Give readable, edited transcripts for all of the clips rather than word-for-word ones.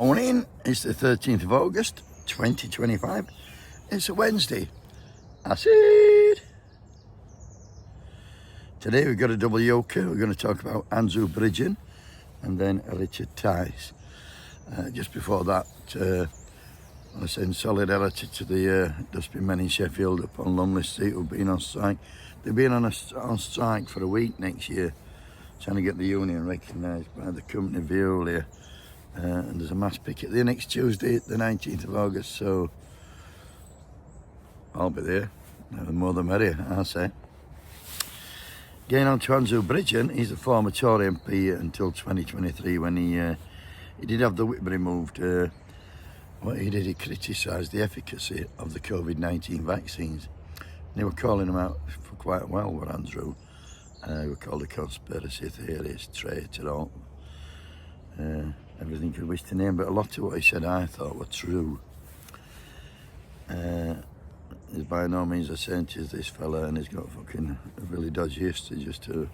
Morning, it's the 13th of August 2025. It's a Wednesday. That's it. Today we've got a double yoker. We're going to talk about Bridgen and then Richard Tice. Just before that, I send solidarity to the dustbin men in Sheffield upon Lumley Street who've been on strike. They've been on strike for a week next year, trying to get the union recognised by the company Veolia. And there's a mass picket there next Tuesday, the 19th of August, so I'll be there. The more the merrier, I say. Getting on to Bridgen, he's a former Tory MP until 2023 when he did have the whip removed. What he did, he criticised the efficacy of the COVID-19 vaccines. They were calling him out for quite a while, were Andrew. He was called a conspiracy theorist, traitor, all. Everything you could wish to name, but a lot of what he said I thought were true. He's by no means a saint, is this fella, and he's got fucking a really dodgy history, just to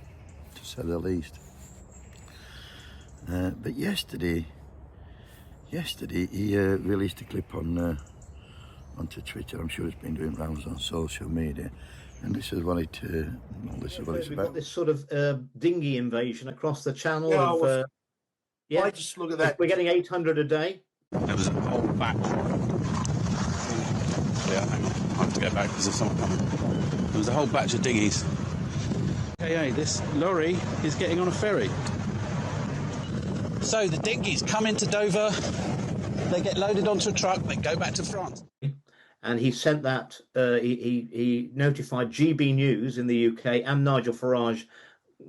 say the least. But yesterday he released a clip onto Twitter. I'm sure it's been doing rounds on social media, and this is what it's We've about. got this sort of dinghy invasion across the channel. Yeah, I just look at that. We're getting 800 a day. There was a whole batch. Yeah, hang on. I have to go back because there's someone coming. There was a whole batch of dinghies. Okay, this lorry is getting on a ferry. So the dinghies come into Dover, they get loaded onto a truck, they go back to France. And he sent that, he notified GB News in the UK and Nigel Farage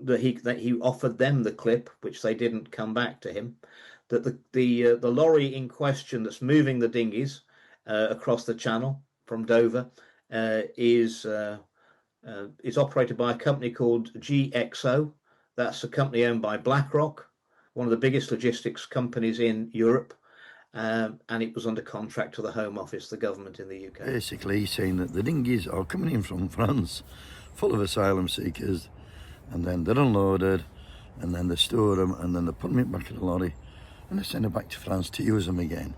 that he offered them the clip, which they didn't come back to him, that the lorry in question that's moving the dinghies across the channel from Dover is operated by a company called GXO. That's a company owned by BlackRock, one of the biggest logistics companies in Europe, and it was under contract to the Home Office, the government in the UK. Basically, he's saying that the dinghies are coming in from France, full of asylum seekers, and then they're unloaded, and then they store them, and then they put them back in the lorry, and they send them back to France to use them again.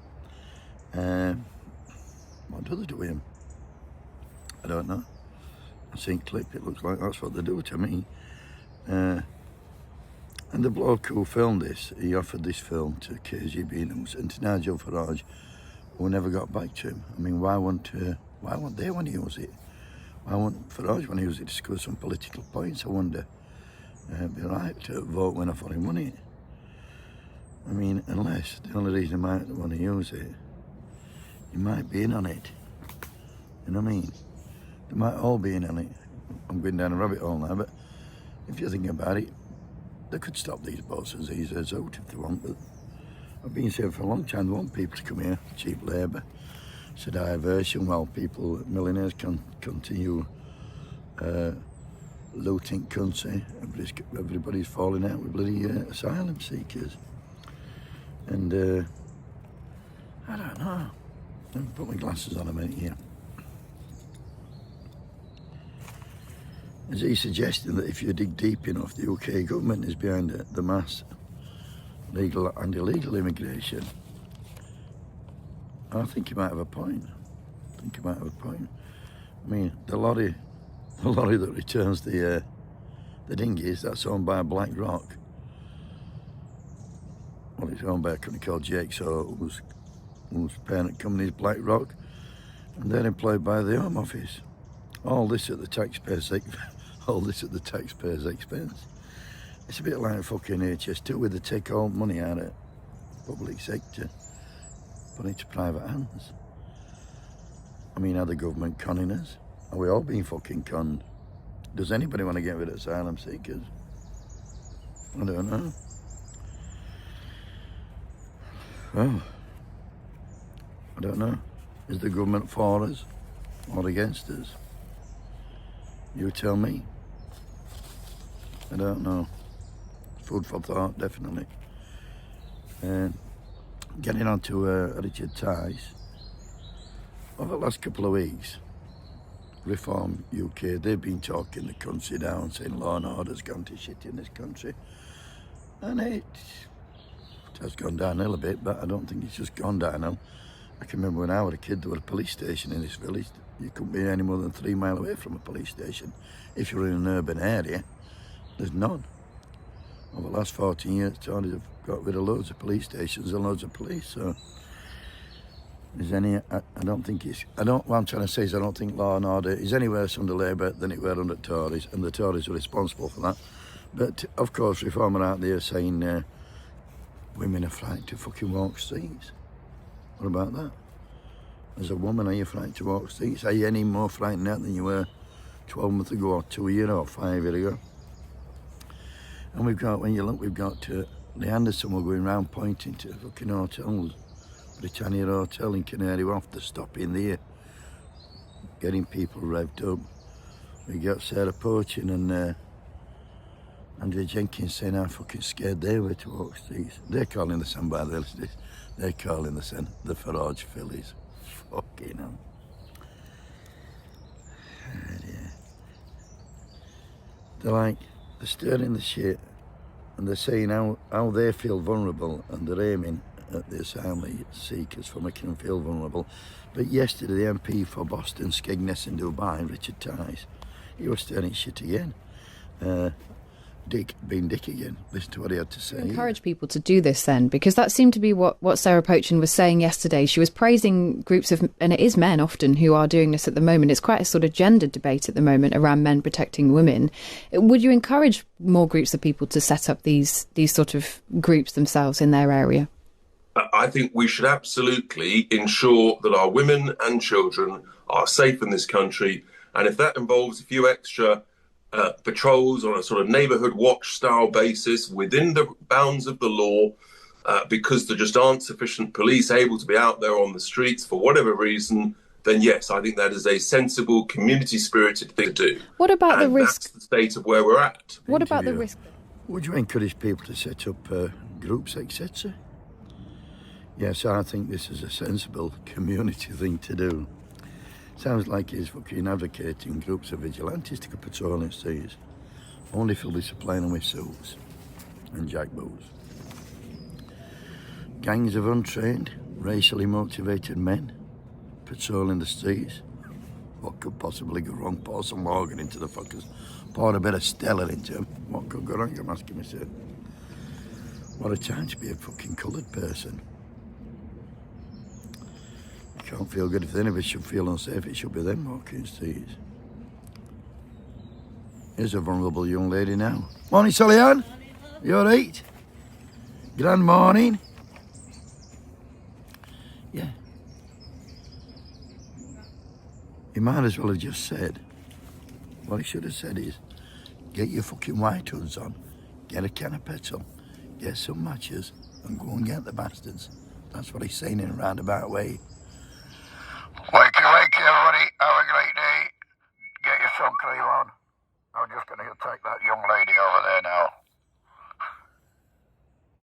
What do they do with them? I don't know. I've seen clip, it looks like that's what they do to me. And the bloke who filmed this, he offered this film to KGB News and to Nigel Farage, who never got back to him. I mean, why won't they want to use it? Why won't Farage want to use it to score some political points, I wonder? Be right to vote when I for him, wouldn't it? I mean, unless the only reason he might want to use it, he might be in on it. You know what I mean? They might all be in on it. I'm going down a rabbit hole now, but if you're thinking about it, they could stop these boats as easy as out if they want, but I've been saying for a long time they want people to come here, cheap labour. It's a diversion while millionaires can continue looting country. Everybody's falling out with bloody asylum seekers. And I don't know. Let me put my glasses on a minute here. Is he suggesting that if you dig deep enough, the UK government is behind the mass legal and illegal immigration? I think he might have a point. I mean, the lorry that returns the dinghies, that's owned by BlackRock. Well, it's owned by a company called GXO, whose parent company is BlackRock, and they're employed by the Home Office. All this at the taxpayer's expense. It's a bit like fucking HS2, where they take all money out of public sector, put it into private hands. I mean, are the government conning us? Are we all being fucking conned? Does anybody want to get rid of asylum seekers? I don't know. Well, I don't know. Is the government for us or against us? You tell me. I don't know. Food for thought, definitely. Getting on to Richard Tice. Over the last couple of weeks, Reform UK, they've been talking the country down, saying law and order's gone to shit in this country. And It has gone downhill a bit, but I don't think it's just gone downhill. I can remember when I was a kid, there was a police station in this village. You couldn't be any more than 3 miles away from a police station. If you're in an urban area, there's none. Over the last 14 years, Tories have got rid of loads of police stations and loads of police, so there's any, I don't think it's, what I'm trying to say is I don't think law and order is any worse under Labour than it were under Tories, and the Tories are responsible for that. But, of course, Reform are out there saying women are frightened to fucking walk streets. What about that? As a woman, are you frightened to walk streets? Are you any more frightened now than you were 12 months ago, or 2 years, or 5 years ago? And we've got, when you look, we've got the Anderson were going round pointing to fucking hotels. Britannia Hotel in Canary Wharf, they're stopping there, getting people revved up. We got Sarah Poachin and Andrea Jenkins saying how fucking scared they were to walk streets. They're calling the Sun by the Hills, they're calling the Sun the Farage Phillies. Fucking hell. They're stirring the shit, and they're saying how they feel vulnerable, and they're aiming at the asylum seekers for making them feel vulnerable. But yesterday, the MP for Boston, Skegness and Dubai, Richard Tice, he was stirring shit again. Dick again. Listen to what he had to say. Encourage people to do this then, because that seemed to be what Sarah Poachin was saying yesterday. She was praising groups of, and it is men often who are doing this at the moment. It's quite a sort of gendered debate at the moment around men protecting women. Would you encourage more groups of people to set up these sort of groups themselves in their area? I think we should absolutely ensure that our women and children are safe in this country. And if that involves a few extra patrols on a sort of neighbourhood watch style basis within the bounds of the law, because there just aren't sufficient police able to be out there on the streets for whatever reason, then yes, I think that is a sensible, community-spirited thing to do. What about the risk? That's the state of where we're at. What about the risk? Would you encourage people to set up groups, etc.? Yes, I think this is a sensible community thing to do. Sounds like he's fucking advocating groups of vigilantes to patrol in streets. Only if he'll be supplying them with suits and jackboots. Gangs of untrained, racially motivated men patrolling the streets. What could possibly go wrong? Pour some Morgan into the fuckers. Pour a bit of Stella into them. What could go wrong? I'm asking myself. What a time to be a fucking coloured person. Can't feel good. If any of us should feel unsafe, it should be them walking streets. Here's a vulnerable young lady now. Morning, Sally-Ann. You all right? Grand morning. Yeah. He might as well have just said, what he should have said is, get your fucking white hoods on, get a can of petrol, get some matches, and go and get the bastards. That's what he's saying in a roundabout way.